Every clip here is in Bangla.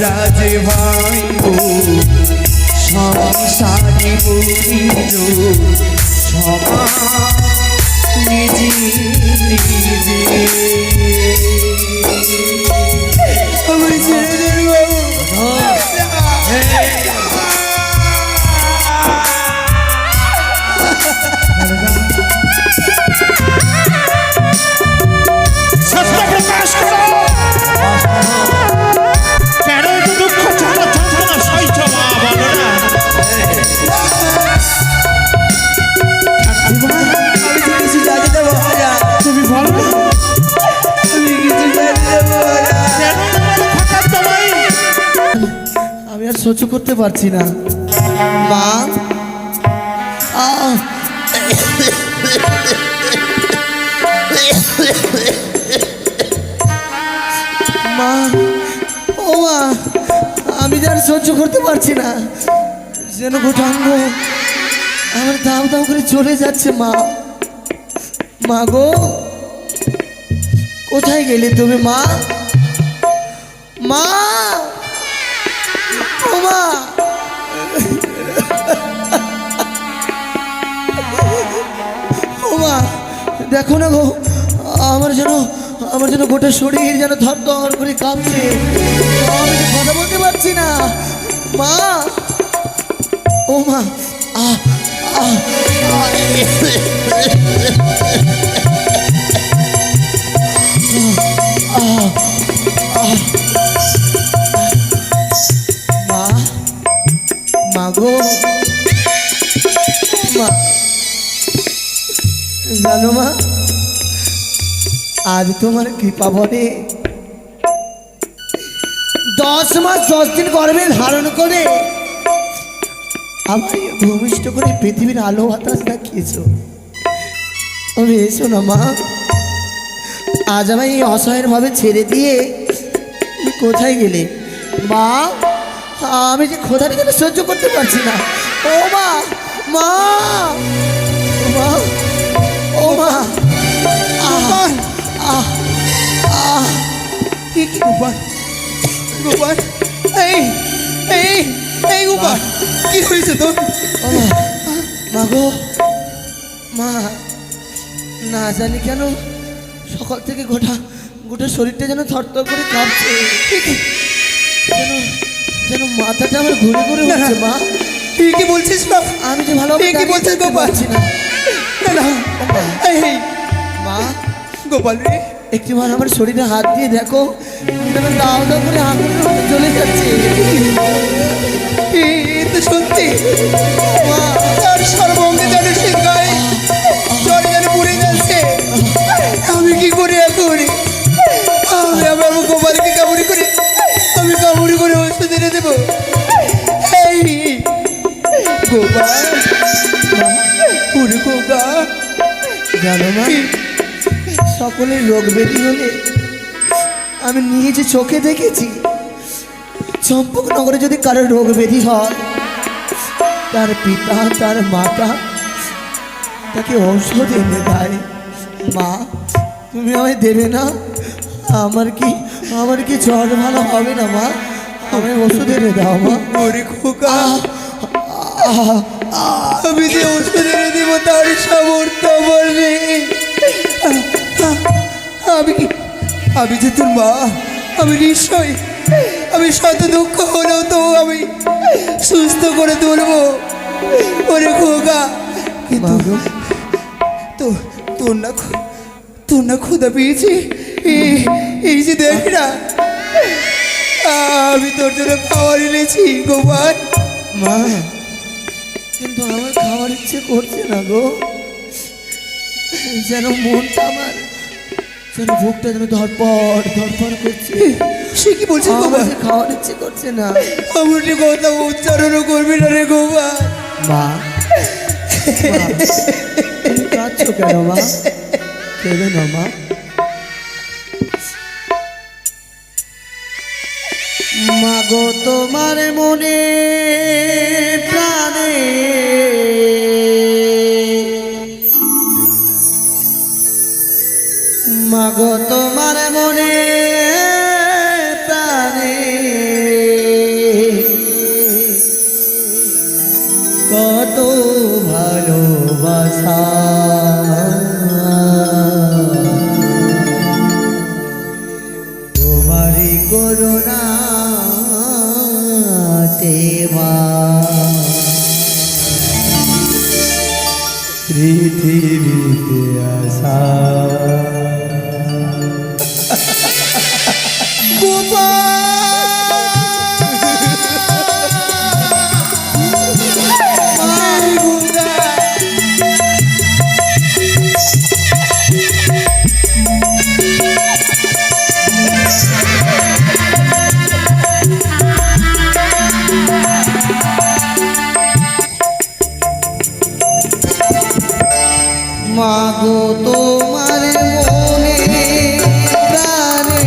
রাজে ভাই সংসারে বুঝিল সবা নিজে নিজে আমি ছেড়ে দেব সত্য প্রকাশ করো কেন এত দুঃখ জ্বালা যন্ত্রণা সইছ মা বলো না আমি তো কিছু জানি না মহারাজ তুমি বলো না আমি কিছু জানি না মহারাজ আমি আর সহ্য করতে পারছি না মা মা ও মা আমি আর সহ্য করতে পারছি না যেন গোটাঙ্গ আমার দাও দাও করে চলে যাচ্ছে মা মা গো কোথায় গেলে তুমি মা মা ও মা ও মা দেখো না গো আমার যেন গোটা শরীর যেন ধর ধর করে কাঁপছে আমি তো কথা বলতে পারছি না মা ও মা মা মা গো মা জানো মা আজ তোমার কৃপা বলে 10 মাস 10 দিন গর্ভে ধারণ করে আমায় ভূমিষ্ঠ করে পৃথিবীর আলো বাতাস দেখিয়েছ আমি এসো না মা আজ আমায় এই অসহায়ের ভাবে ছেড়ে দিয়ে তুমি কোথায় গেলে মা আমি যে খোদার জন্য সহ্য করতে পারছি না ও মা মা মা ও মা কি গোপাল গোপাল এই এই এই গোপাল কি হয়েছে তোর মা গো মা না জানি কেন সকাল থেকে গোটা শরীরটা যেন থরথর করে কাঁপছে যেন যেন মাথাটা আমার ঘুরে ঘুরে উঠছে মা তুই কি বলছিস না আমি যে ভালো কি বলছিস গোপাল না এই মা গোপাল রে একটিবার আমার শরীরে হাত দিয়ে দেখো যেন দাও দাও করে আঙুলের মতো চলে যাচ্ছে তো সত্যি মা তার সর্বঙ্গে যেন সিংহায় জ্বরে যেন পুড়ে যাচ্ছে আমি কি করি এখন আমি আমার গোপালকে কামড়ি করে আমি কামড়ি করে ওষুধ এনে দেবো এই গোপাল পুরো গোগা জানো মা সকলের রোগ ব্যাধি হলে আমি নিজে চোখে দেখেছি চম্পকনগরে যদি কারোর রোগ ব্যাধি হয় তার পিতা তার মাতা তাকে ঔষধ এনে দেয় মা তুমি আমায় দেবে না আমার কি জ্বর ভালো হবে না মা আমায় ওষুধ এনে দাও মা ওরে খোকা আমি যে ওষুধ এনে দিব তার সামর্থ্য বলবে আমি যে তোর মা আমি নিশ্চয় আমি শত দুঃখ হলেও তো আমি সুস্থ করে তুলবো ওরে খোকা কিন্তু তোর না ক্ষুধা পেয়েছি এই যে দেখ না আমি তোর জন্য খাবার এনেছি গোপাল মা কিন্তু আমার খাওয়ার ইচ্ছে করছে না গো যেন মনটা আমার যেন ভোগটা যেন ধরপড় করছে সে কি বলছিস আমার গোপাল যে খাওয়ার ইচ্ছে করছে না আমার যে কথা উচ্চারণও করবি না রে গোপাল মা তুমি কাঁদছো কেন মা কেঁদো না মা মাগো তোমার মনে প্রাণে মাগো তোমার মনে প্রাণে পৃথিবীতে আসা মাগো তোমার মনে প্রাণে,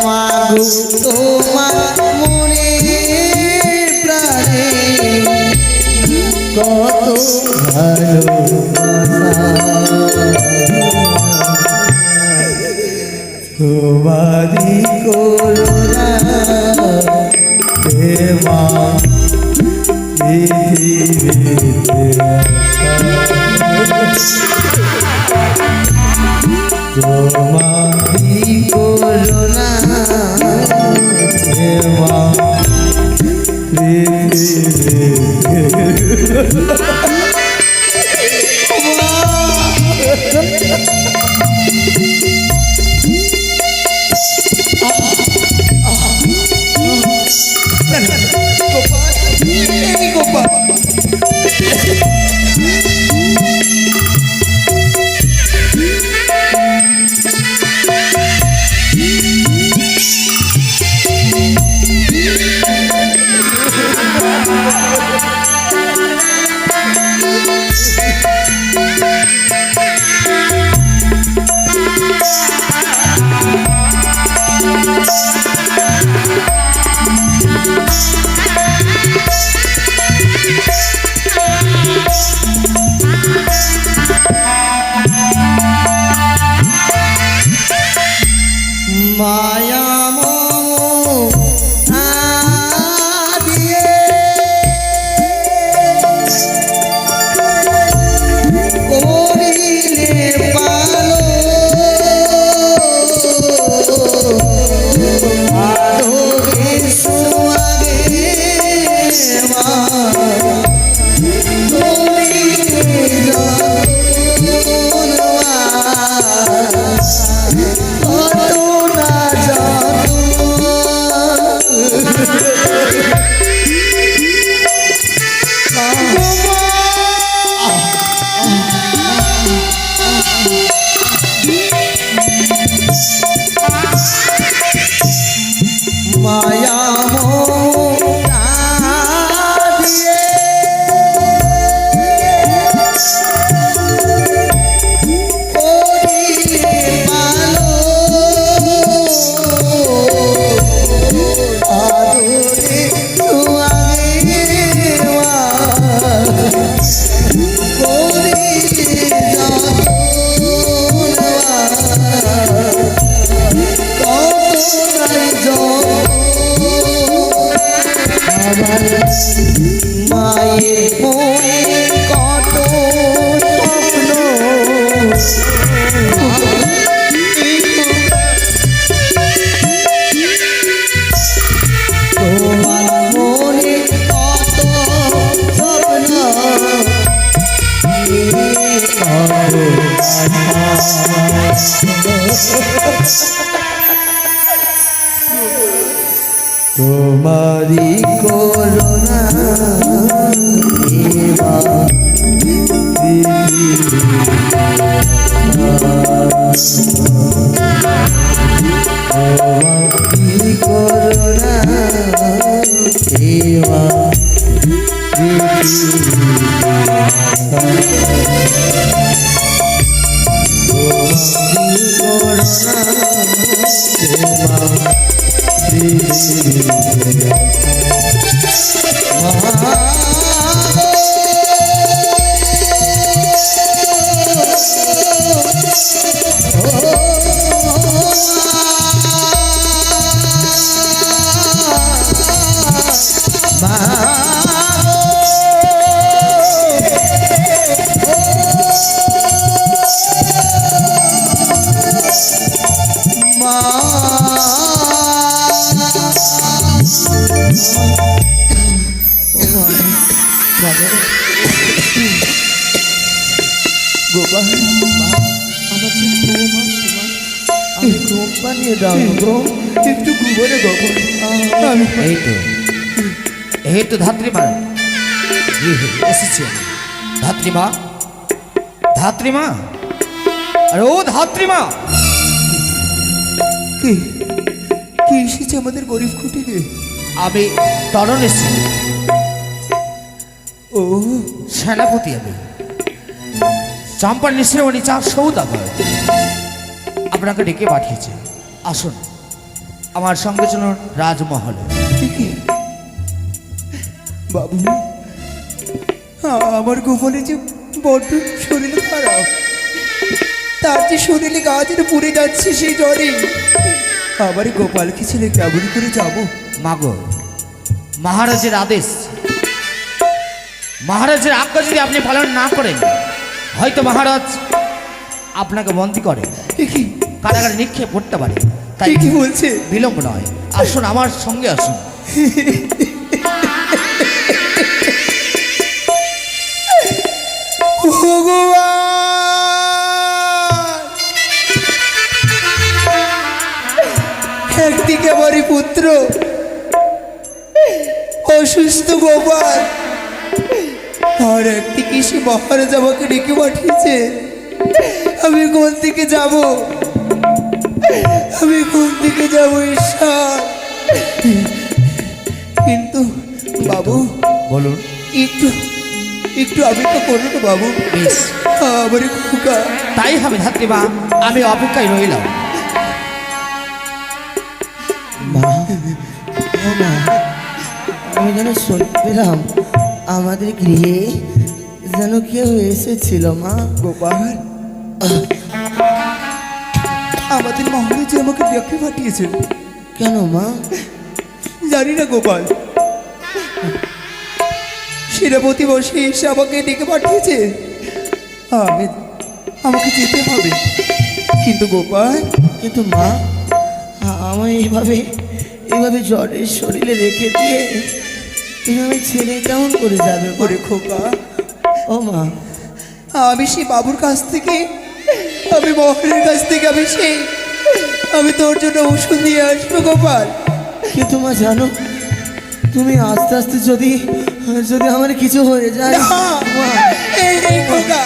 মাগো তোমার মনে প্রাণে কত ভালোবাসা, তোমারি করুণা দেবা পৃথিবীতে তোমারি করুণা দেবা মায়া দিয়ে করিলে পালো আলোকে সোয়াগে মা মায়া মায়ের মনে কত স্বপ্ন, তোমার মনে কত স্বপ্ন, তোমারি করুণা দেবা তোমারি করুণা দেবা গোপাল আমার যে ঘুম আসছে মা, আমি ঘুম পানিয়ে দাও গো। একটু ঘুমোরে গোপাল। আমি এই তো ধাত্রীমা এসেছি আমি। ধাত্রীমা, ধাত্রীমা, আরে ও ধাত্রীমা, কে কে এসেছে আমাদের গরিব কুটিরে? আমি তরণ এসেছি, ও সেনাপতি আমি, চাম্পার নিঃশ্রেমণি চার সৌদাগর আপনাকে ডেকে পাঠিয়েছে। আসুন আমার সঙ্গে চলুন রাজমহলে। ঠিকই বাবু, আমার গোপালের যে বড্ড শরীর খারাপ, তার যে শরীরে গা যেন পুড়ে যাচ্ছে সেই জ্বরে। আমার এই গোপালকে ছেলে কেমন করে যাবো? মাগো, মহারাজের আদেশ, মহারাজের আজ্ঞা যদি আপনি পালন না করেন, হয়তো মহারাজ আপনাকে বন্দী করে এ কি কারাগারে নিক্ষেপ করতে পারে। তাই এ কি বলছে? বিলম্ব নয়, আসুন আমার সঙ্গে আসুন। ভগবান, একদিকে আমারই পুত্র অসুস্থ গোপাল, আর একদিকে সে মহারাজ আমাকে ডেকে পাঠিয়েছে। আমি কোন দিকে যাব? আমি কোন দিকে যাব ঈশ্বর? কিন্তু বাবু বলুন। একটু একটু অপেক্ষা করুন না বাবু। বেশ, আমার খোকা। তাই হবে ধাত্রীমা, আমি অপেক্ষায় রইলাম। মা, ও মা, আমি যেন শুনতে পেলাম আমাদের গৃহে যেন কেউ এসেছিল মা। গোপাল, আমাদের মহারাজ আমাকে ডেকে পাঠিয়েছেন। কেন মা? জানি না গোপাল, সেনাপতি বসে এসে আমাকে ডেকে পাঠিয়েছে। আমাকে যেতে হবে। কিন্তু গোপাল, কিন্তু মা, আমায় এইভাবে জ্বরের শরীরে রেখে দিয়ে এভাবে ছেলে কেমন করে যাবে ওরে খোকা, ও মা? আমি সেই বাবুর কাছ থেকে, আমি মহারাজের কাছ থেকে আমি তোর জন্য ওষুধ নিয়ে আসবো গোপাল। কিন্তু মা জানো, তুমি আস্তে আস্তে যদি আমার কিছু হয়ে যায় না, মা, এই খোকা,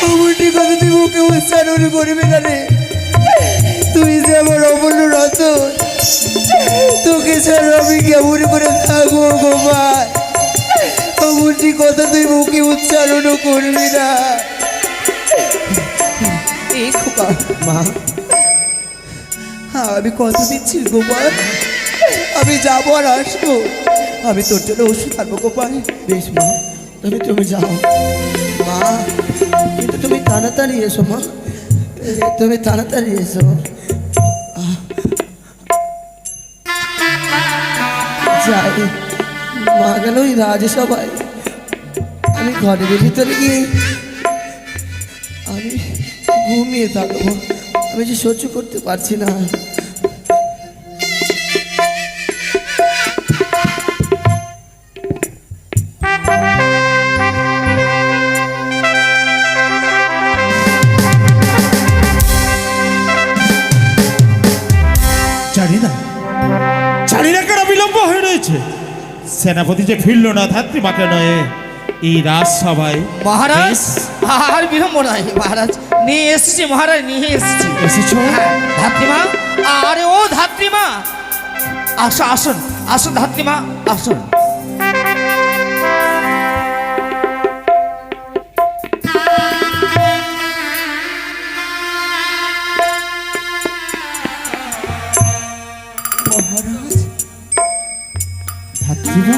অমনটি কথা তুই মুখে উচ্চারণ করবি না রে। তুই যে আমার অমূল্য রতন, তোকে ছাড়া আমি কেমন করে থাকবো গোপাল? অমনটি কথা তুই মুখে উচ্চারণ করবি না। এই খোকা, মা, আমি কথা দিচ্ছি গোপাল, আমি যাবো আর আসবো। আমি তোর জন্য ওষুধ আনবো গোপাল। বেশ মা, তুমি যাও মা, কিন্তু তুমি তাড়াতাড়ি এসো মা, তুমি তাড়াতাড়ি এসো। যাই, মা গেল ওই রাজসভায়, আমি ঘরের ভিতরে গিয়ে আমি ঘুমিয়ে থাকবো। আমি যে সহ্য করতে পারছি না। জানি না কেন বিলম্ব হয়ে রয়েছে। সেনাপতি যে ফিরল না ধাত্রীমাকে নয় এই রাজসভায়। মহারাজ, আর বিলম্ব নয় মহারাজ, নিয়ে এসেছি মহারাজ, নিয়ে এসেছি। এসেছো? ধাত্রীমা, আরে ও ধাত্রীমা, আসুন আসুন আসুন ধাত্রীমা, আসুন। মহারাজ, ধাত্রীমা,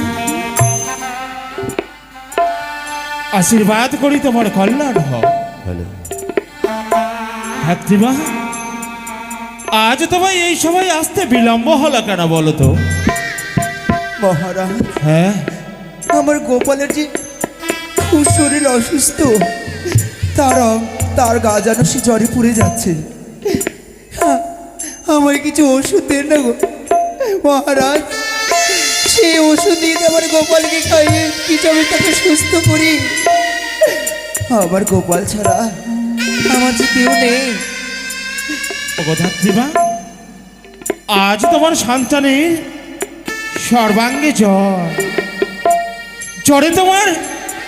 আশীর্বাদ করি তোমার কল্যাণ হোক। ধাত্রীমা, আজ তোমায় এই সময় আসতে বিলম্ব হলো কেন বলো তো? মহারাজ, হ্যাঁ, আমার গোপালের যে খুব শরীর অসুস্থ, তার গা যেন সে জ্বরে পুড়ে যাচ্ছে। আমায় কিছু ওষুধ দেন না গো মহারাজ। সেই ওষুধ দিয়ে আমার গোপালকে খাইয়ে কিছু আমি তাকে সুস্থ করি। আমার গোপাল ছাড়া আমার যে কেউ নেই। ওগো ধাত্রীমা, আজ তোমার সন্তানের সর্বাঙ্গে জ্বর, জ্বরে তোমার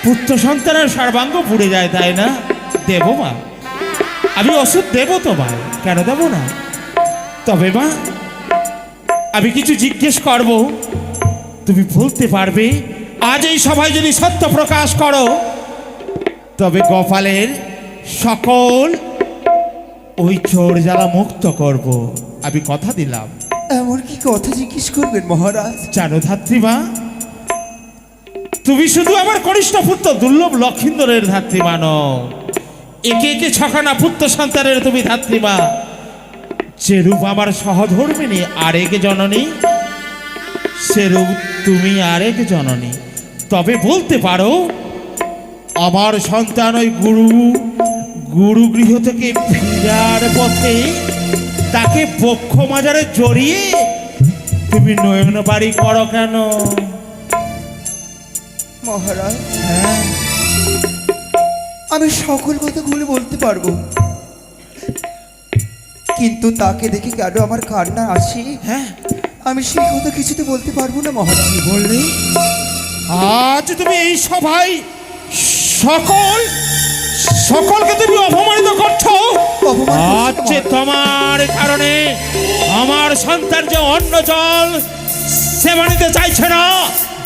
পুত্র সন্তানের সর্বাঙ্গ পুড়ে যায়, তাই না? দেবো মা, আমি ওষুধ দেবো তোমায়, কেন দেবো না? তবে মা, আমি কিছু জিজ্ঞেস করব, তুমি বলতে পারবে? আজ এই সভায় যদি সত্য প্রকাশ করো, তবে গোপালের সকল ওই চোর জ্বালা মুক্ত করব, আমি কথা দিলাম। এমন কি কথা জিজ্ঞেস করবেন মহারাজ? জানো ধাত্রীমা, তুমি শুধু আমার কনিষ্ঠ পুত্র দুর্লভ লক্ষিন্দরের ধাত্রীমা নও, একে একে ছখানা পুত্র সন্তানের তুমি ধাত্রীমা। যেরূপ আমার সহধর্মিনী আরেক জননী, সেরূপ তুমি আরেক জননী। তবে বলতে পারো, আমার সন্তান ওই গুরুগৃহ থেকে ফিরার পথে তাকে বক্ষ মাজারে জড়িয়ে তুমি নয়ন বাড়ি করো কেন? মহারাজ, হ্যাঁ, আমি সকল কথা খুলে বলতে পারবো, কিন্তু তাকে দেখে কেন আমার কান্না আসে, হ্যাঁ, আমি সেই কথা কিছুতে বলতে পারবো না মহারাজ। কি বললি? আজ তুমি এই সভায় সকলকে তুমি অপমানিত করছো। অপমান করছি না আজ যে মহারাজ। তোমার কারণে আমার সন্তান যে অন্ন জল সেবা নিতে চাইছে না,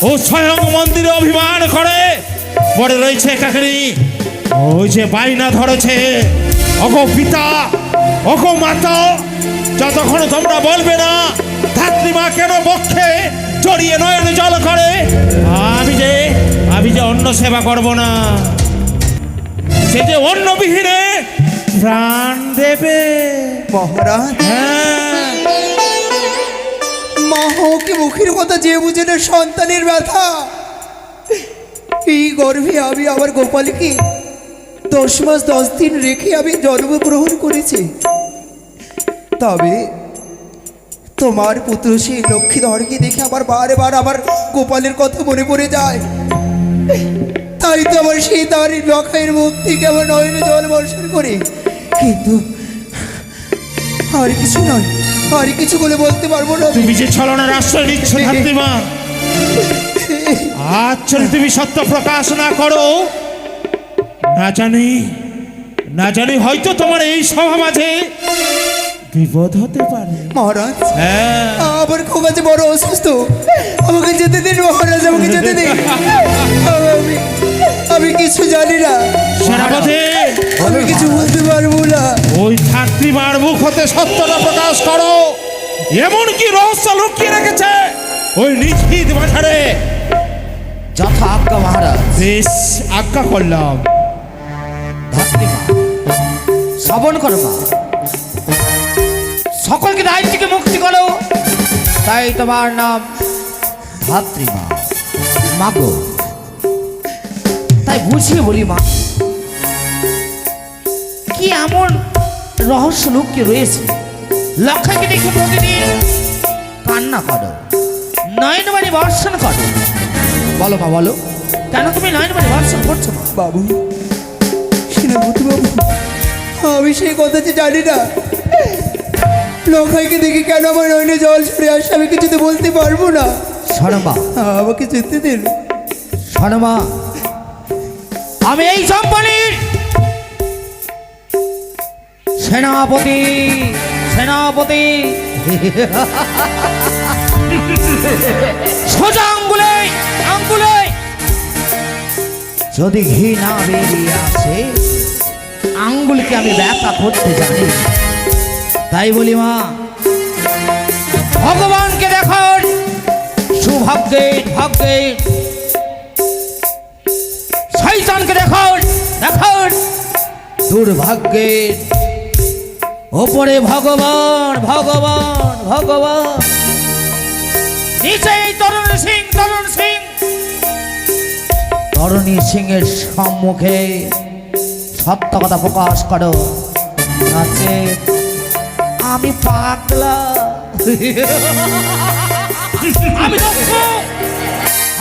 ও স্বয়ং মন্দিরে অভিমান করে পড়ে রয়েছে কাকরি। ওই যে বাইনা ধরেছে, ওগো পিতা, ওগো মাতা, যতক্ষণ তোমরা বলবে না ধাত্রীমা কেন বক্ষে জড়িয়ে নয়ন জল করে, আমি যে অন্ন সেবা করব না, সে যে অন্নবিহীনে প্রাণ দেবে। মহারাজ, হ্যাঁ, মা হোকে মুখের কথা যে বুঝে না সন্তানের ব্যথা। এই গর্ভে আমি আমার গোপালকে 10 মাস 10 দিন রেখে আমি জন্মগ্রহণ করেছি। তবে তোমার পুত্র সেই লক্ষ্মীধরকে দেখে আমার বারে বার আমার গোপালের কথা মনে পড়ে যায়। তাই তো আমার সেই তার লখাইয়ের মুখ থেকে আমার নয়নে জল বর্ষণ করে, কিন্তু আর কিছু নয়, আর কিছু বলে বলতে পারবো না। তুমি যে ছলনার আশ্রয় নিচ্ছ ধাত্রীমা, আজ যদি তুমি সত্য প্রকাশ না করো, না জানি হয়তো তোমার এই সভা মাঝে বিপদ হতে পারে। মহারাজ, হ্যাঁ, আমার খুব আছে বড় অসুস্থ, আমাকে যেতে দিন মহারাজ, আমাকে যেতে দিন। আমি কিছু জানি না, সেনাপতি, আমি কিছু বলতে পারবো না। ওই ধাত্রীমার মুখ হতে সত্যটা প্রকাশ করো। এমন কি রহস্য লুকিয়ে রেখেছে ওই নিশ্চিত মাঝারে? যথা আজ্ঞা মহারাজ। বেশ, আজ্ঞা করলাম। ধাত্রীমা, শ্রবণ করো মা, সকলকে দায়িত্ব থেকে মুক্তি করো, তাই তোমার নাম ধাত্রীমা। মাগো, তাই বুঝিয়ে বলি মা, কি এমন রহস্য লুকিয়ে রয়েছে? লক্ষ্যকে দেখে প্রতিদিন কান্না করো, নয়নবাণী বর্ষণ করো। বলো মা, বলো, কেন তুমি নয়নবাণী বর্ষণ করছো মা? বাবু, সেনাপতি বাবু, আমি সেই কথা যে জানি না। লখাইকে দেখে কেন আমার নয়নে জল ছড়ে আসে আমি কিছুতে বলতে পারবো না। শোনো মা, আমাকে যেতে দিন। শোনো মা, আমি এই কোম্পানির সেনাপতি। সোজা আঙ্গুলে যদি ঘি না বেরিয়ে আসে, আঙ্গুলকে আমি ব্যথা করতে জানি। তাই বলি মা, ভগবানকে দেখুন সুভাগ্যে ভাগ্যে, শয়তানকে দেখুন দুর্ভাগ্যে। ওপরে ভগবান ভগবান ভগবান, নিচে তরুণ সিং তরুণী সিংহের সম্মুখে সত্য কথা প্রকাশ করো, আছে আমি পাগলা,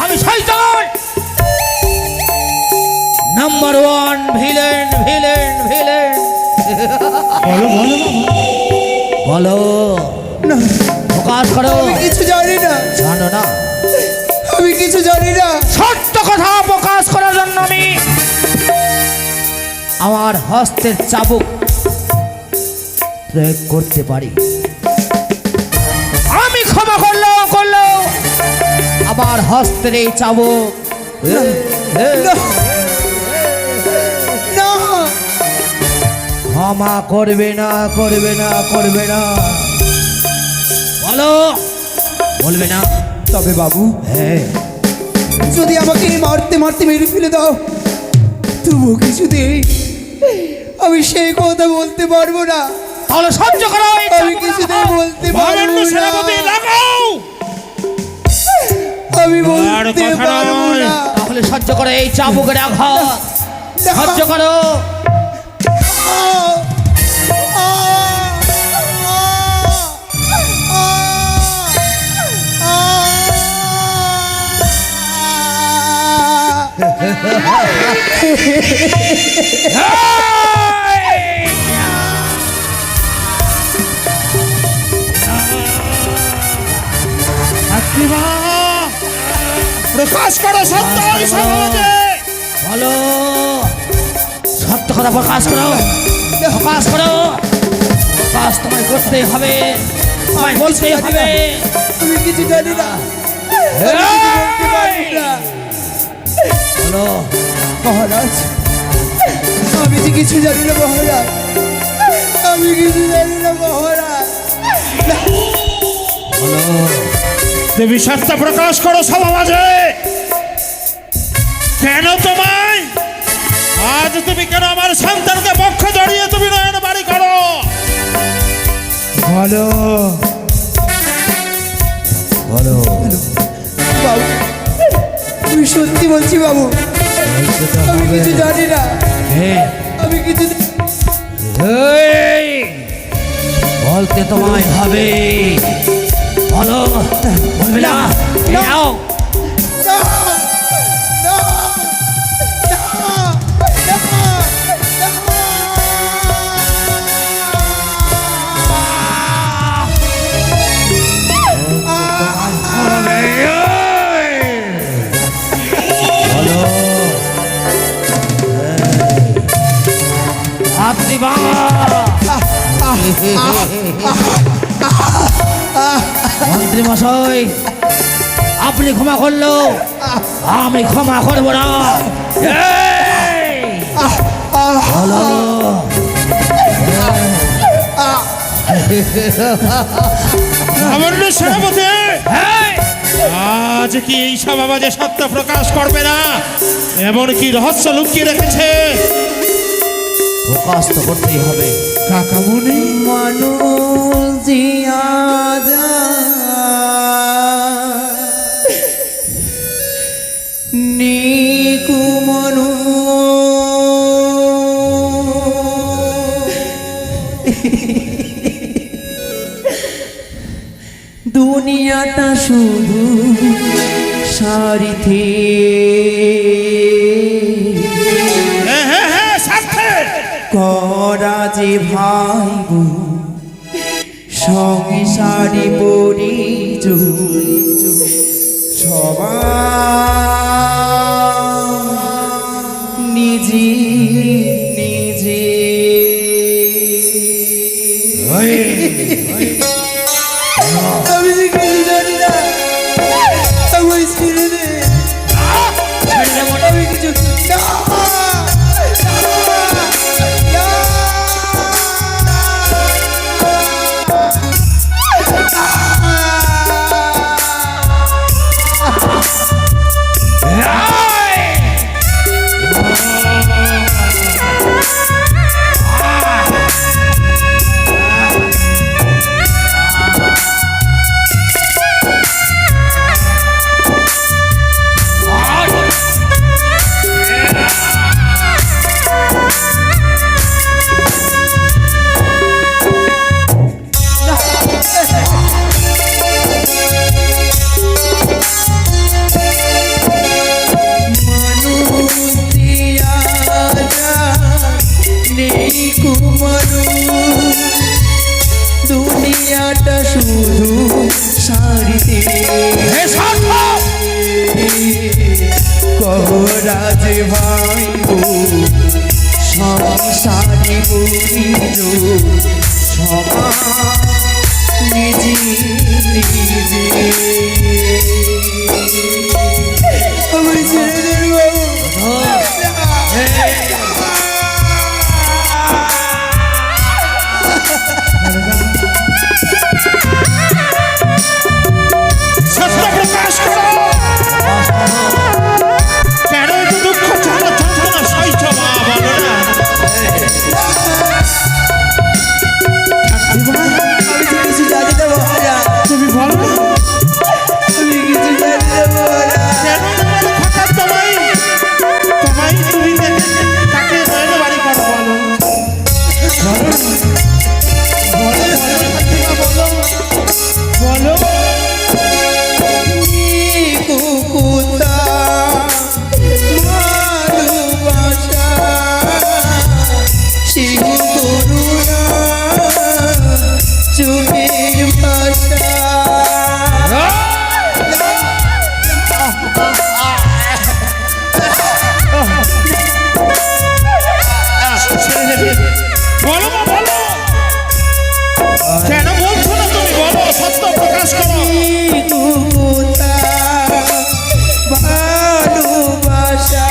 আমি শয়তান, নাম্বার 1 ভিলেন। বলো বলো বাবা। বলো, না প্রকাশ করো। আমি কিছু জানি না, জানো না? আমি কিছু জানি না। সত্য কথা প্রকাশ করার জন্য আমি আমার হস্তের চাবুক প্রয়োগ করতে পারি। আমি ক্ষমা করলো আমার হস্তের এই চাবুক না, না, ক্ষমা করবে না। বলো, বলবে না? তবে বাবু, হ্যাঁ, যদি আমাকে মারতে মারতে মেরে ফেলে দাও, তবুও কিছুতেই আমি সেই কথা বলতে পারবো না। তাহলে সহ্য করো। এই আমি চাবুক কিছুতেই লাগাও। বলতে মহামান্য পারবো না। সেনাপতি লাগাও। আমি আর বলতে কথা পারবো নয়। না। তাহলে সহ্য করো এই চাবুকের আঘাত। সহ্য করো। ছাত্রীমা, প্রকাশ করো সত্য এই সমাজে। বলো, সত্য কথা প্রকাশ করো। প্রকাশ তোমায় করতে হবে, তোমায় বলতে হবে। আমি কিছু জানি না, আমি কিছু বলতে পারবো না। বলো, মহারাজ, আমি যে কিছু জানি না মহারাজ, আমি কিছু জানি না মহারাজ। বলো, দেবী সত্য প্রকাশ করো সমাজে। কেন তোমায় আজ তুমি কেন আমার সন্তানকে পক্ষে জড়িয়ে তুমি নয়ন বাড়ি করো? বলো বলো। বাবু, আমি সত্যি বলছি বাবু, আমি কিছু জানি না, হ্যাঁ, আমি কিছু এই, বলতে তোমায় হবে। বলো, বলবে না? যাও। না, না, না, না, বলো, আপনি মন্ত্রী মশাই, আপনি ক্ষমা করলো, আমি ক্ষমা করবো না। এই, বলো, আমার সেনাপতি এই, আজ কি এই সমাজে সত্য প্রকাশ করবে না? এমন কি রহস্য লুকিয়ে রেখেছে? প্রকাশ তো করতেই হবে। কাকামুনি, মানুষ জিয়া নিকু মনু দুনিয়াটা শুধু সারিথে হ্যাঁ হ্যাঁ হ্যাঁ সাথে করা যে ভাই বোন সংসারি পরিচয় সবাই নিজে নিজে আমি যে কিছু জানি না, আমায় ছেড়ে দে, আমি কিছু না, না, না। ক্ষমা নিজে নিজে আমার ছেড়ে দেন বাবু। সত্য প্রকাশ করো। কেন এত দুঃখ জ্বালা যন্ত্রণা সইছ মা, বলো না। আমি তো কিছু জানি না মহারাজ, তুমি বলো না। আমি কিছু জানি না মহারাজ। কেন এমন হঠাৎ তোমায় তুমি তাকে নয়ন বাড়ি করো, বলো বলো বলো। কুকুতা ভালোবাসা শিব করুণা চোখের ভাষা। বলো মা, বলো। কেন বলছো না তুমি, বলো, সত্য প্রকাশ করো। কুকুতা ভালোবাসা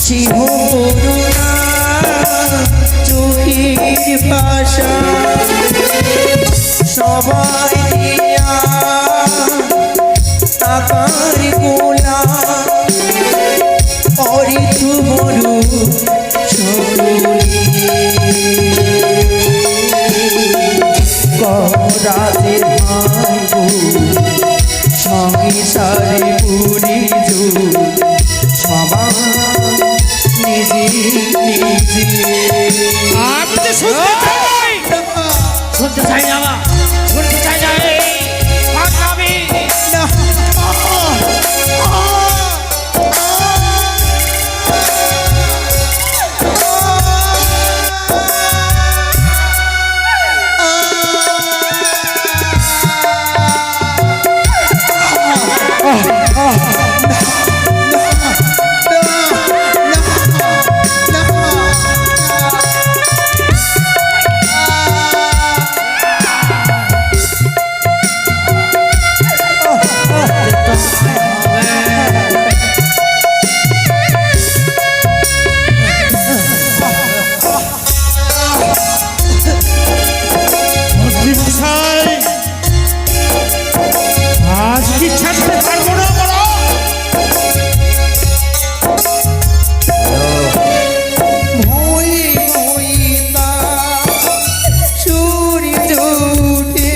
শিব করুণা চোখের ভাষা। সবাই দিয়া আকার গোলা অরিত মরু রাতের ভাই সংসারে পুরি সবাই নিজে নিজে। আমি যে শুনতে চাই, শুনতে চাই না মা, শুনতে চাই না। এই পাগলামি। মন্ত্রীমশাই, আজ কি ছাড়তে পারবো না, বলো। ভুই ভুই তা সূর্য উঠে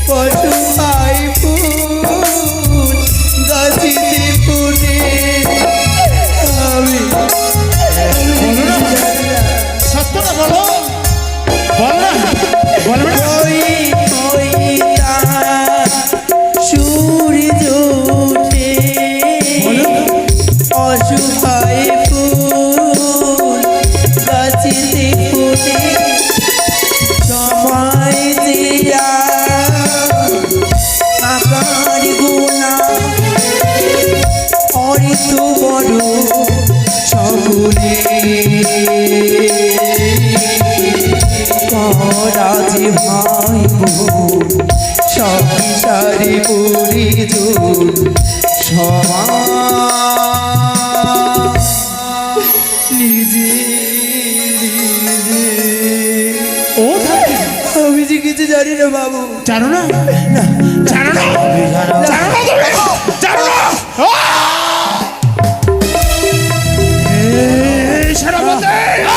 পশু পাই ফুল গাছিতে ফুটে। আমি সত্য না, বলো, বল না, বলবে না। ভুই ভুই তা সূর্য উঠে পশু পাই ফুল গাছিতে ফুটে। সময় দিয়া আকার গুণা অরিত বড় সকলে রাজি ভাই বোন সংসারে পুরি সবাই নিজে নিজে। ও থাকে, আমি যে কিছু জানি না বাবু। জানো না, জানো না, জানো না, তুমি জানো না। এই সেনাপতি,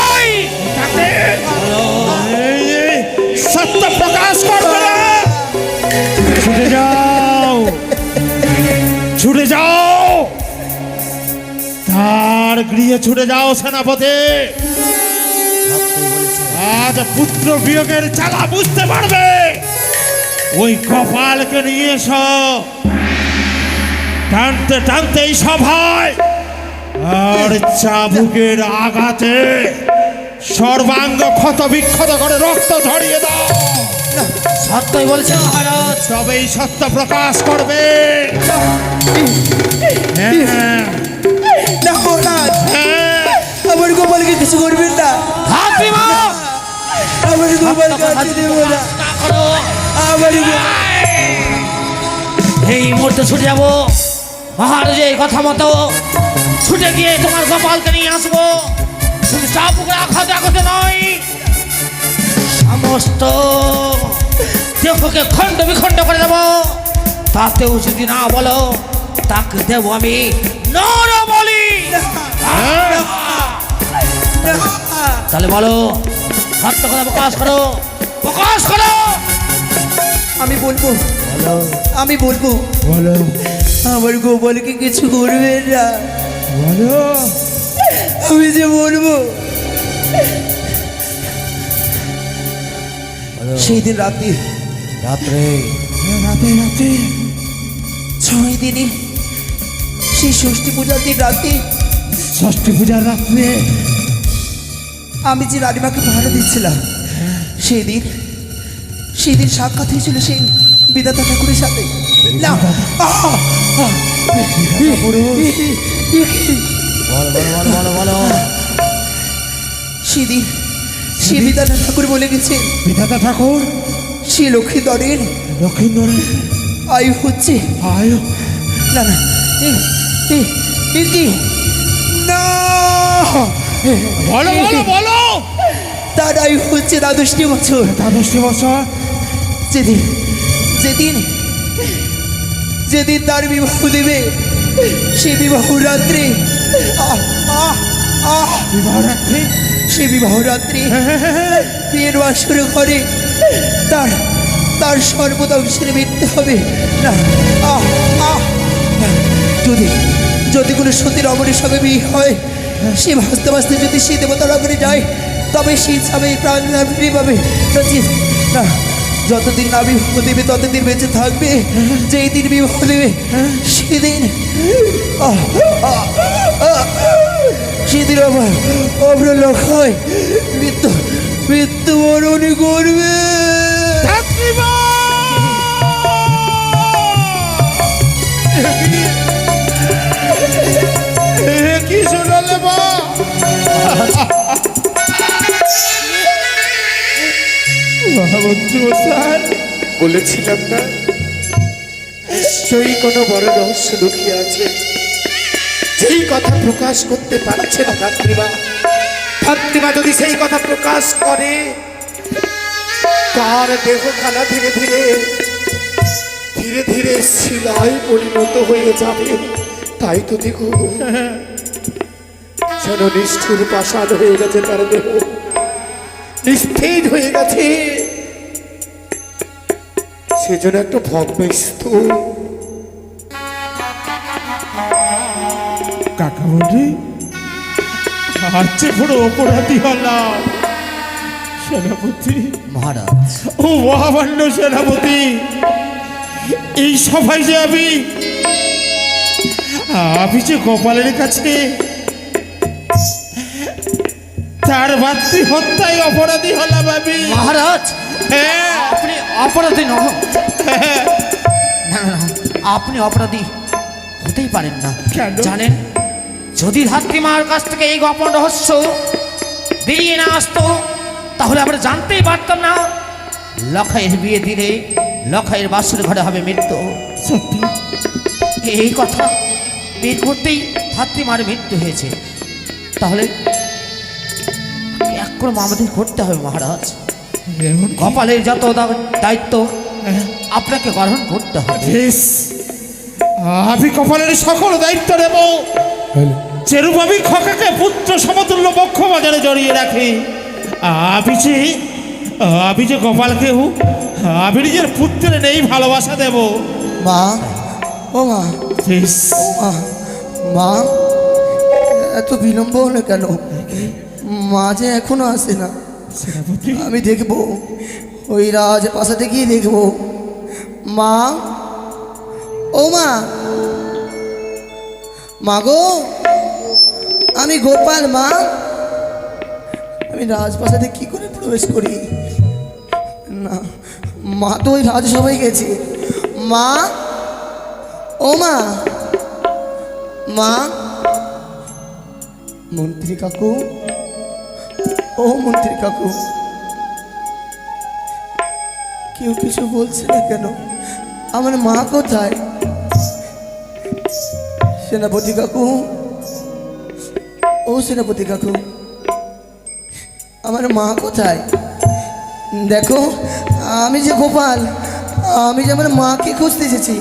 এই, তাকে, এই, সত্য প্রকাশ করবে না। ছুটে যাও, ছুটে যাও, তার গৃহে ছুটে যাও সেনাপতি। আজ পুত্র বিয়োগের জ্বালা বুঝতে পারবে। ওই কপালকে নিয়ে এসো, টানতে টানতে এই সভায় আর চাবুকের আঘাতে সর্বাঙ্গ ক্ষত বিক্ষত করে রক্ত ঝরিয়ে দাও। সত্যই বলছে মহারাজ। তবেই সত্য প্রকাশ করবে। হ্যাঁ, না মহারাজ, হ্যাঁ। আমার গোপালকে কিছু করবেন না। হাত দিবা। আমার গোপাল কাছে দেবো না আমার এই মুহূর্তে ছুটে যাবো মহারাজের কথা মতো ছুটে গিয়ে তোমার গোপালকে নিয়ে আসবো। তুমি চাপুকে আঘাতে আঘাতে নয়, সমস্ত দেহকে খণ্ড বিখণ্ড করে দেবো। তাতেও যদি না বলো তাকে দেবো আমি নর বলি। তাহলে বলো, সত্য কথা প্রকাশ করো, প্রকাশ করো। আমি বলবো, বলো আমি বলবো, বলো আমার গোপালকে কিছু করবেন না। বলো। আমি যে বলবো, সেই দিন রাতে রাত্রে রাতে রাতে 6 দিনই সেই ষষ্ঠী পূজার দিন রাতে ষষ্ঠী পূজার রাত্রে আমি যে রানীমাকে ভাড়া দিচ্ছিলাম, সেই দিন সাক্ষাৎ হয়েছিল সেই বিধাতা ঠাকুরের সাথে। না, বলো বলো বলো বলো বলো। সেদিন সে বিধাতা ঠাকুর বলে গেছে বিধাতা ঠাকুর সে লক্ষ্মীধরের লক্ষিন্দরের আয়ু হচ্ছে, আয়ু না না কি না, বলো বলো বলো। তার আয়ু হচ্ছে 12টি বছর। 12টি বছর। যেদিন যেদিন যেদিন তার বিবাহ দেবে সে বিবাহ রাত্রে বিবাহ রাত্রে সে বিবাহ রাত্রে বিয়ের বাসর ঘরে তার তার সর্বদংশের মৃত্যু হবে। না, যদি যদি কোনো সতীর অমরের সঙ্গে বিয়ে হয়, সে ভাসতে ভাসতে যদি সে দেবতার অগ্রে যায়, তবে সে ইচ্ছাবে প্রাণ ফিরে পাবে। না, যতদিন না বিবাহ দেবে ততদিন বেঁচে থাকবে। যেই দিন বিবাহ দেবে সেদিন সেদিন আমার অপর লক্ষ্য মৃত্যুবরণ করবে। কি শোনালে মা? বলেছিলাম না, নিশ্চয়ই কোনো বড় রহস্য লুকিয়ে আছে, যেই কথা প্রকাশ করতে পারছে না ধাত্রীমা। ধাত্রীমা যদি সেই কথা প্রকাশ করে, তার দেহখানা ধীরে ধীরে ধীরে ধীরে শিলায় পরিণত হয়ে যাবে। তাই তো দেখো, যেন নিষ্ঠুর পাষাণ হয়ে গেছে তার দেহ, নিস্তেজ হয়ে গেছে। সেজন্য একটা ভগ্ন স্তূপ। কাকা বলি আচ্ছা বড় অপরাধী হলাম সেনাপতি। মহারাজ, ও মহামান্য সেনাপতি, এই সভায় যে আমি যে গোপালের কাছে তার ভাতৃ হত্যায় অপরাধী হলাম আমি। মহারাজ, হ্যাঁ, আপনি অপরাধী নন। হ্যাঁ। না না, আপনি অপরাধী হতেই পারেন না। কেন? জানেন, যদি ধাত্রীমার কাছ থেকে এই গোপন রহস্য বেরিয়ে না আসতো, তাহলে আমরা জানতেই পারতাম না লখাইয়ের বিয়ে দিলে লখাইয়ের বাসর ঘরে হবে মৃত্যু। সত্যি এই কথা বের করতেই ধাত্রীমার মৃত্যু হয়েছে। তাহলে এক ক্রম আমাদের করতে হবে মহারাজ। এমন কপালের যত দায়িত্ব আপনাকে গ্রহণ করতে হবে। বেশ, আমি কপালের সকল দায়িত্ব নেব। যেরূপ আমি খকাকে পুত্র সমতুল্য বক্ষ বাজারে জড়িয়ে রাখি, আমি যে গোপালকেও আমি নিজের পুত্রের নেই ভালোবাসা দেব। মা, ও মা, বেশ, মা, মা, এত বিলম্ব হলো কেন? মা যে এখনো আসে না। সেনাপতি আমি দেখবো, ওই রাজপ্রাসাদে গিয়ে দেখবো। মা, ও মা, মা গো, আমি গোপাল। মা, আমি রাজপ্রাসাদে কি করে প্রবেশ করি? না, মা তো ওই রাজসভায় গেছে। মা, ও মা, মা, মন্ত্রী কাকু, ও মন্ত্রী কাকু, কেউ কিছু বলছে না কেন? আমার মা কোথায়? সেনাপতি কাকু, ও সেনাপতি কাকু, আমার মা কোথায়? দেখো, আমি যে গোপাল, আমি যে আমার মাকে খুঁজতে এসেছি।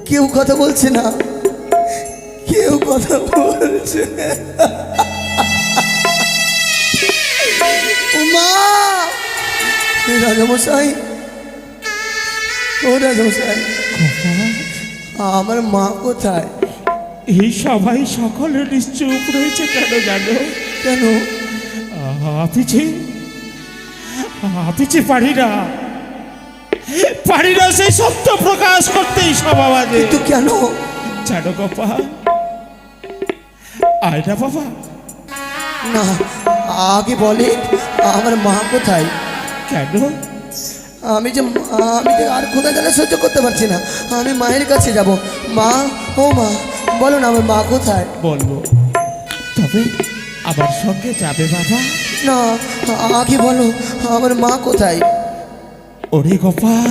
কেউ কথা বলছে না, কেউ কথা বলছে না। ও মা, রাজামশাই, ও রাজামশাই, আমার মা কোথায়? এই সবাই সকলে নিশ্চুপ রয়েছে কেন জানো? কেন? পিছে পারি না সেই সত্য প্রকাশ করতেই সবাবাদে। কিন্তু কেন? জানো গোপাল, আয়না বাবা, না, আগে বলে আমার মা কোথায়? কেন? আমি যে আর কোথায় গেলে সহ্য করতে পারছি না, আমি মায়ের কাছে যাব। মা, ও মা, বলো না আমার মা কোথায়? বলবো, তবে আমার সঙ্গে যাবে বাবা? না, আগে বলো আমার মা কোথায়? ওরে গোপাল,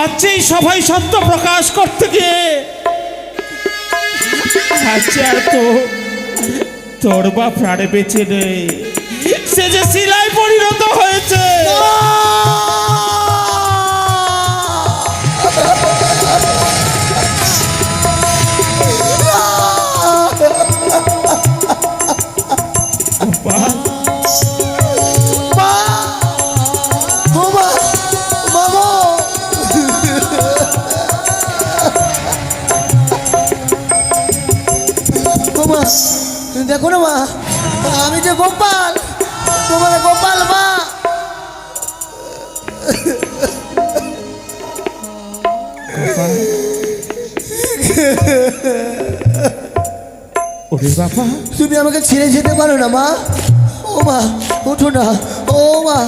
আছে সবাই সত্য প্রকাশ করতে গিয়ে আছে, আর তোর বা প্রাণে বেঁচে নেই, সে যে শিলায় পরিণত হয়েছে। গোপাল, মা, ও মা, মামা, ও মা, দেখো না মা, আমি যে গোপাল, তোমার গোপাল মা। ওরে বাবা, তুমি আমাকে ছেড়ে যেতে পারো না মা? ও মা, ওঠো না, ও মা,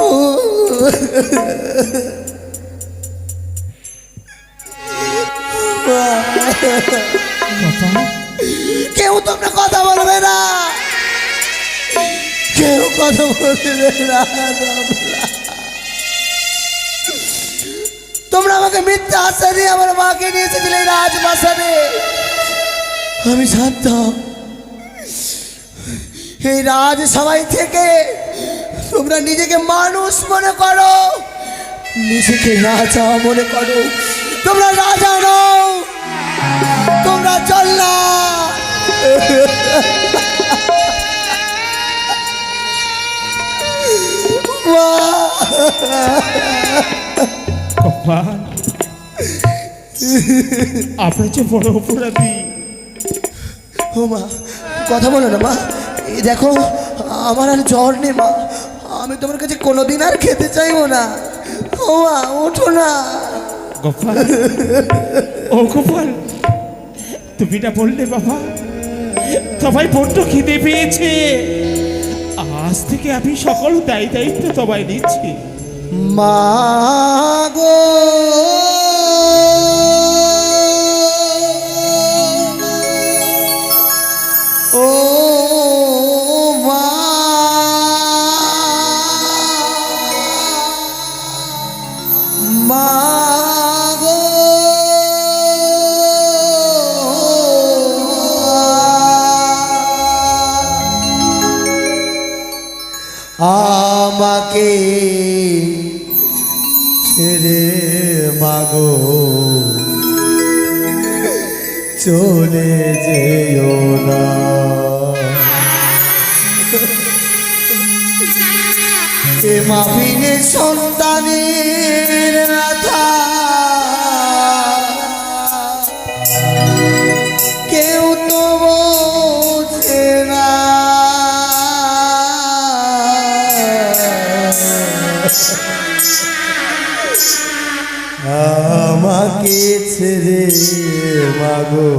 ও মা। কেউ তোমরা কথা বলবে না, কেউ কথা বলবে না। তোমরা আমাকে মিথ্যা আশা দিয়ে আমার মাকে নিয়ে এসেছিলে রাজপ্রাসাদে। আমি জানতাম এই রাজসভায় থেকে তোমরা নিজেকে মানুষ মনে করো, নিজেকে রাজা মনে করো। তোমরা রাজা নও, তোমরা চল্লা। গোপাল, আপনি যে বড় অপরাধী। ও মা, কথা বলো না মা। এই দেখো, আমার আর জ্বর নেই মা, আমি তোমার কাছে কোনোদিন আর খেতে চাইবো না। ও মা, ওঠো না। গোপাল, ও গোপাল, তুমি না বললে বাবা তোমায় বড্ড খিদে পেয়েছে, আজ থেকে আমি সকল দায়িত্ব তোমায় নিচ্ছি। মা গো, ও মা, মা গো, আমাকে ছেড়ে মাগো চলে যেও না। এ মাবিনে সন্তানের ব্যথা কেউ তো বোঝে না। আমাকে ছেড়ে মাগো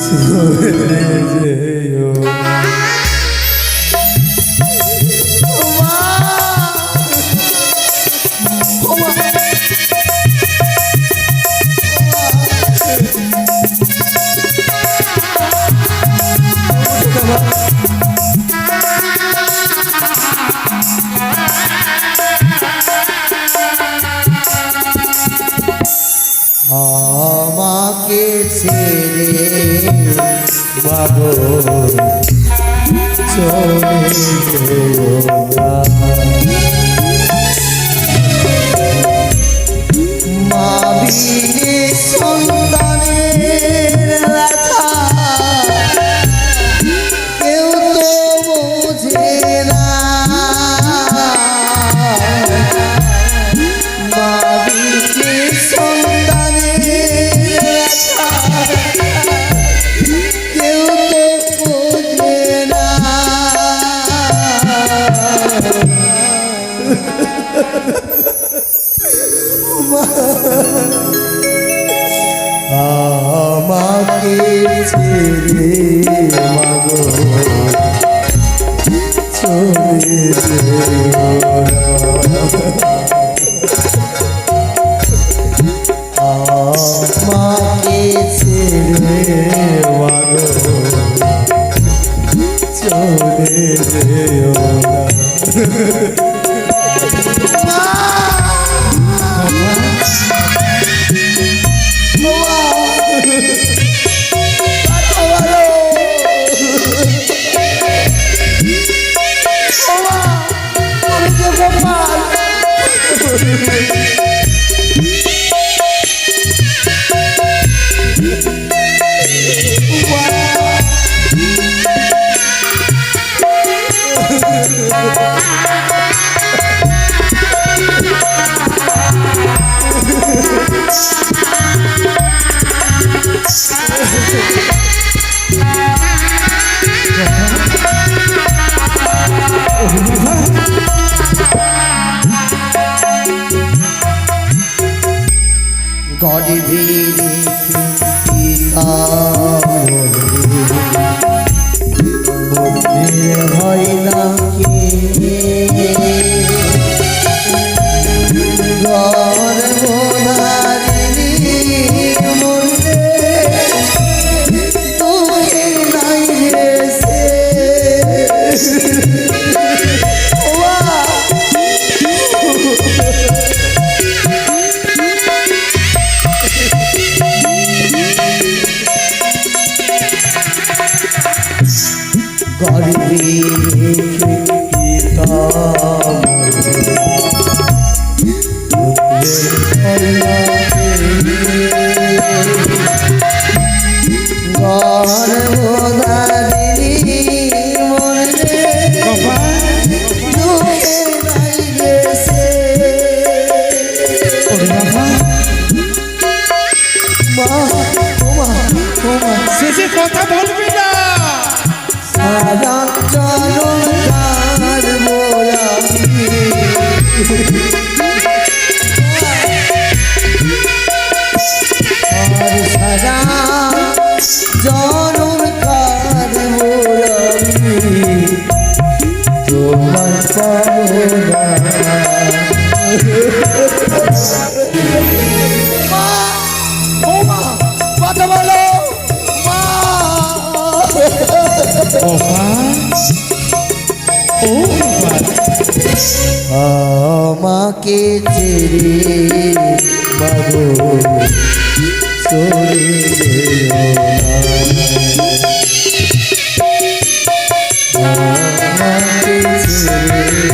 চলে যেও না। আমাকে ছেড়ে বাবু চলে যেও না। মা বিনে সন্তানের ব্যথা কেউ তো বোঝে না। মা বিনে সন্তানের ব্যথা কেউ তো বোঝে না। আমাকে ছেড়ে মাগো চলে যেও না। আমাকে ছেড়ে মাগো চলে যেও না। গর্ভে রেখে পিতা মুক্তির হয় না কে। গর্ভধারিণী মরলে তোকে নাই রে সে। গর্ভে রেখে পিতা গর্ভধারিণী মরলে দুঃখে নাই গেছে। মা ওমা ওমা সে যে কথা বলবি না। সারা জনতার মোরাবি আর সারা জনতার মোরাবি তোমার পাবনা। মা ও মা কথা বলো মা। আমাকে ছেড়ে বাবু চলে যেও না। আমাকে ছেড়ে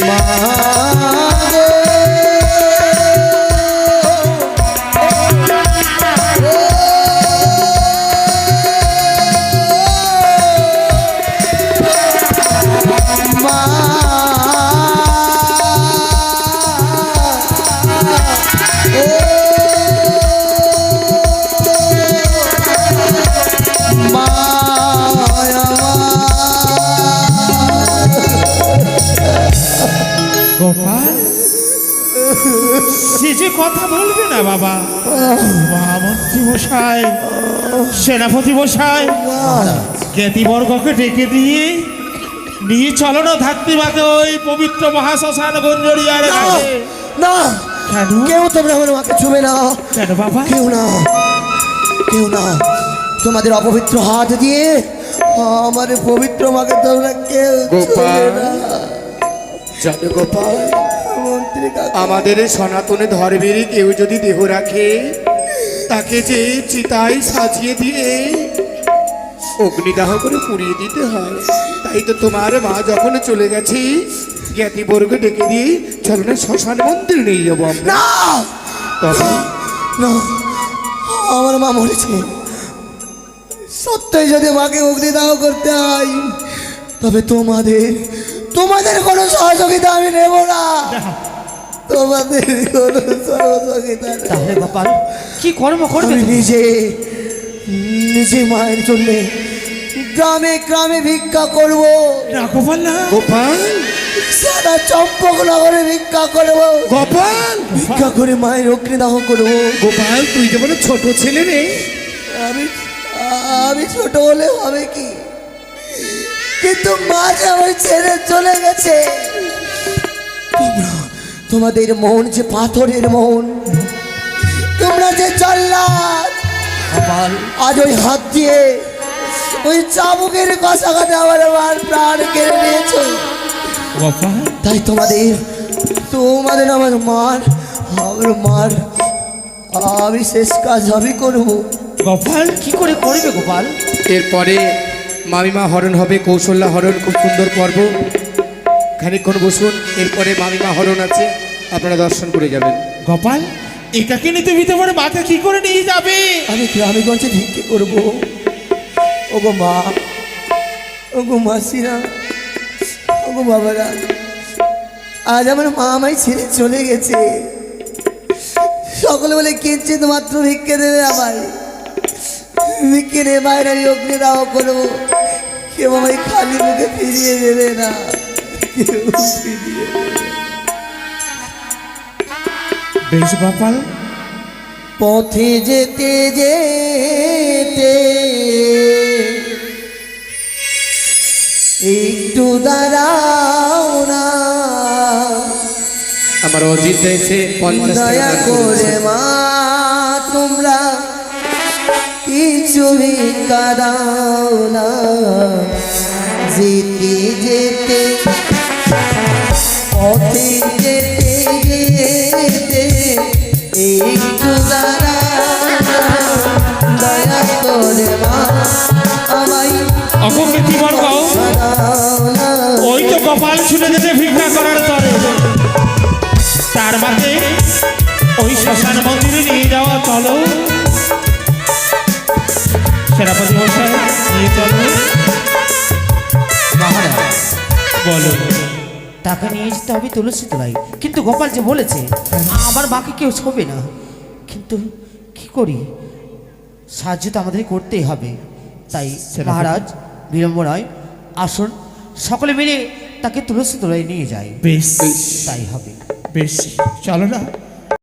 মা গোপাল সে যে কথা বলবে না বাবা। মহামন্ত্রী মশাই, সেনাপতি মশাই, জ্ঞাতিবর্গকে ডেকে দিয়ে নিয়ে চলো না ধাত্রীমাকে ওই পবিত্র মহাশ্মশান গঞ্জরিয়ার কাছে। না কেন? কেউ তোমরা আমার মাকে ছুবে না। কেন বাবা? কেউ না, কেউ না। তোমাদের অপবিত্র হাত দিয়ে আমার পবিত্র মাকে তোমরা কেউ ছুবে না। জানো গোপাল, মন্ত্রী কাকা আমাদের সনাতনে ধর্মের কেউ যদি দেহ রাখে, তাকে যে চিতায় সাজিয়ে দিয়ে অগ্নিদাহ করে পুড়িয়ে দিতে হয়। তাই তো তোমার মা যখন চলে গেছে, জ্ঞাতিবর্গ ডেকে দিয়ে চলো না শ্মশান মন্দির নিয়ে যাবো আমরা। না তবে না, আমার মা মরেছে। সত্যি যদি মাকে অগ্নিদাহ করতে হয়, তবে তোমাদের কোনো সহযোগিতা আমি নেব না। তোমাদের কোনো সহযোগিতা নেব না। তাহলে গোপাল কি কর্ম করবে আমি তুমি? নিজে মায়ের জন্য গ্রামে গ্রামে ভিক্ষা করব। না গোপাল না, গোপাল, সারা চম্পকনগরে ভিক্ষা করব। গোপাল, ভিক্ষা করে মায়ের অগ্নিদাহ করব। গোপাল, তুই যে বলো ছোট ছেলে রে। আমি ছোট হলে হবে কি, কিন্তু মা যে আমার ছেড়ে চলে গেছে। তোমাদের মন যে পাথরের মন, তোমরা যে জল্লাদ, গোপাল আজ ওই হাত দিয়ে ওই চাবুকের কষাঘাতে আমার মার প্রাণ কেড়ে নিয়েছো। গোপাল তাই তোমাদের আমার মার আমি শেষ কাজ আমি করবো। গোপাল কি করে করবে গোপাল? এরপরে মামিমা হরণ হবে, কৌশল্যা হরণ, খুব সুন্দর পর্ব। খানিকক্ষণ বসুন, এরপরে মামিমা হরণ আছে, আপনারা দর্শন করে যাবেন। গোপাল একাকে নিতে ভিতরে পরে মাকে কি করে নিয়ে যাবে? আমি গ্রামেগঞ্জে ভিক্ষে করবো। ওগো মা, ওগো মাসিরা, ওগো বাবারা, আজ আমার মা আমায় ছেড়ে চলে গেছে। সকলে বলে কিঞ্চিত মাত্র ভিক্ষে দেবে আমায়, ভিক্ষে নিয়ে মায়ের আমি অগ্নিদাহ করবো। কেউ আমায় খালি মুখে ফিরিয়ে দেবে না, কেউ ফিরিয়ে দেবে না। বেশ গোপাল, পথে যেতে যেতে একটু দাঁড়াও না, আমার অজিত এসে 50 টাকা দয়া দান করে করেছে। মা তোমরা কিছু ভিক্ষা দাও না। যেতে যেতে পথে যেতে যেতে একটু দাঁড়াও, দয়া করে মা আমায় অপকে কি বলবো? দাও না। ওই তো গোপাল ছুটে যেতে ভিক্ষা করার তরে, তার মাকে ওই শ্মশান মন্দিরে নিয়ে যাওয়া। চলো সেনাপতি মশাই, নিয়ে চলো। মহারাজ বলো। তাকে নিয়ে যেতে হবে তুলসী তলায়, কিন্তু গোপাল যে বলেছে আমার মাকে কেউ ছোবে না। কিন্তু কি করি, সাহায্য তো আমাদের করতেই হবে। তাই মহারাজ বিলম্ব নয়, আসুন সকলে মিলে তাকে তুলসী তলায় নিয়ে যাই। বেশ তাই হবে। বেশ, চলো না।